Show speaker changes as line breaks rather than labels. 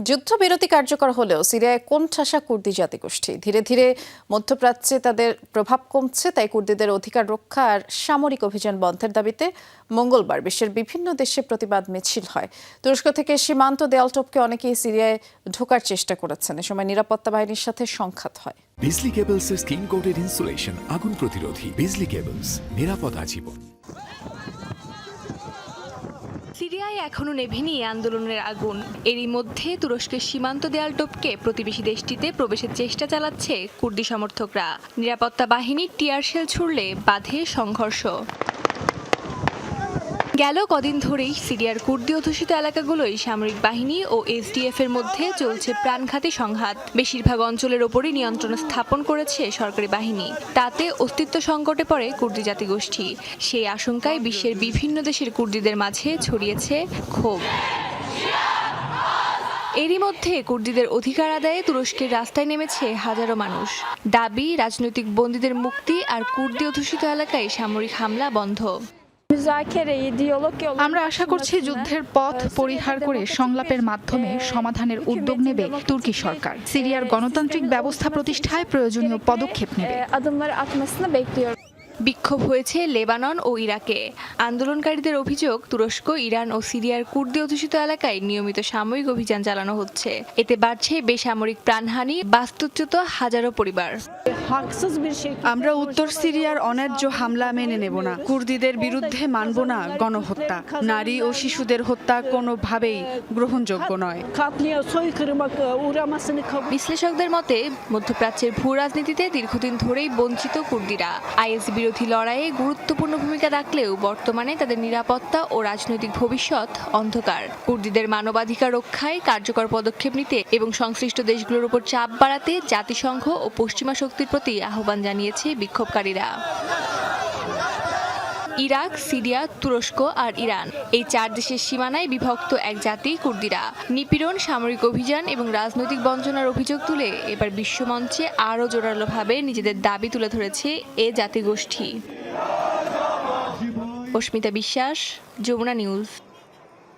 যুদ্ধবিরতি কার্যকর হলেও সিরিয়ায় কোণঠাসা কুর্দি জাতিগোষ্ঠী ধীরে ধীরে মধ্যপ্রাচ্যে তাদের প্রভাব কমছে। তাই কুর্দিদের অধিকার রক্ষা আর সামরিক অভিযান বন্ধের দাবিতে মঙ্গলবার বিশ্বের বিভিন্ন দেশে প্রতিবাদ মিছিল হয়। তুরস্ক থেকে সীমান্ত দেয়াল টপকে অনেকেই সিরিয়ায় ঢোকার চেষ্টা করেছেন। এ সময় নিরাপত্তা বাহিনীর সাথে সংঘাত হয়।
বিজলি কেবলসের স্কিন কোটেড ইনসুলেশন আগুন প্রতিরোধী। বিজলি কেবলস, নিরাপদ আজীবন।
সিরিয়ায় এখনো নেভেনি আন্দোলনের আগুন। এরই মধ্যে তুরস্কের সীমান্ত দেয়াল টপকে প্রতিবেশী দেশটিতে প্রবেশের চেষ্টা চালাচ্ছে কুর্দি সমর্থকরা। নিরাপত্তা বাহিনী টিয়ার শেল ছুড়লে বাধে সংঘর্ষ। গেল কদিন ধরেই সিরিয়ার কুর্দি অধ্যুষিত এলাকাগুলোই সামরিক বাহিনী ও এসডিএফ এর মধ্যে চলছে প্রাণঘাতী সংঘাত। বেশিরভাগ অঞ্চলের ওপরই নিয়ন্ত্রণ স্থাপন করেছে সরকারি বাহিনী। তাতে অস্তিত্ব সংকটে পড়ে কুর্দি জাতিগোষ্ঠী। সেই আশঙ্কায় বিশ্বের বিভিন্ন দেশের কুর্দিদের মাঝে ছড়িয়েছে ক্ষোভ। এরই মধ্যে কুর্দিদের অধিকার আদায়ে তুরস্কের রাস্তায় নেমেছে হাজারো মানুষ। দাবি, রাজনৈতিক বন্দীদের মুক্তি আর কুর্দি অধ্যুষিত এলাকায় সামরিক হামলা বন্ধ।
আমরা আশা করছি যুদ্ধের পথ পরিহার করে সংলাপের মাধ্যমে সমাধানের উদ্যোগ নেবে তুর্কি সরকার। সিরিয়ার গণতান্ত্রিক ব্যবস্থা প্রতিষ্ঠায় প্রয়োজনীয় পদক্ষেপ নেবে।
বিক্ষোভ হয়েছে লেবানন ও ইরাকে। আন্দোলনকারীদের অভিযোগ, তুরস্ক, ইরান ও সিরিয়ার কুর্দি অধ্যুষিত এলাকায় নিয়মিত সামরিক অভিযান চালানো হচ্ছে। এতে বাড়ছে বেসামরিক প্রাণহানি, বাস্তুচ্যুত হাজারো পরিবার।
আমরা উত্তর সিরিয়ার অন্যায্য হামলা মেনে নেব না। কুর্দিদের বিরুদ্ধে মানব না গণহত্যা। নারী ও শিশুদের হত্যা কোনোভাবেই গ্রহণযোগ্য নয়।
বিশ্লেষকদের মতে মধ্যপ্রাচ্যের ভূ রাজনীতিতে দীর্ঘদিন ধরেই বঞ্চিত কুর্দিরা। আইএস বিরোধী লড়াইয়ে গুরুত্বপূর্ণ ভূমিকা রাখলেও বর্তমানে তাদের নিরাপত্তা ও রাজনৈতিক ভবিষ্যৎ অন্ধকার। কুর্দিদের মানবাধিকার রক্ষায় কার্যকর পদক্ষেপ নিতে এবং সংশ্লিষ্ট দেশগুলোর উপর চাপ বাড়াতে জাতিসংঘ ও পশ্চিমা শক্তির প্রতি আহ্বান জানিয়েছে বিক্ষোভকারীরা। ইরাক, সিরিয়া, তুরস্ক আর ইরান, এই 4 দেশের সীমানায় বিভক্ত এক জাতি কুর্দিরা। নিপীড়ন, সামরিক অভিযান এবং রাজনৈতিক বঞ্চনার অভিযোগ তুলে এবার বিশ্বমঞ্চে আরও জোরালোভাবে নিজেদের দাবি তুলে ধরেছে এ জাতিগোষ্ঠী। অস্মিতা বিশ্বাস, যমুনা নিউজ।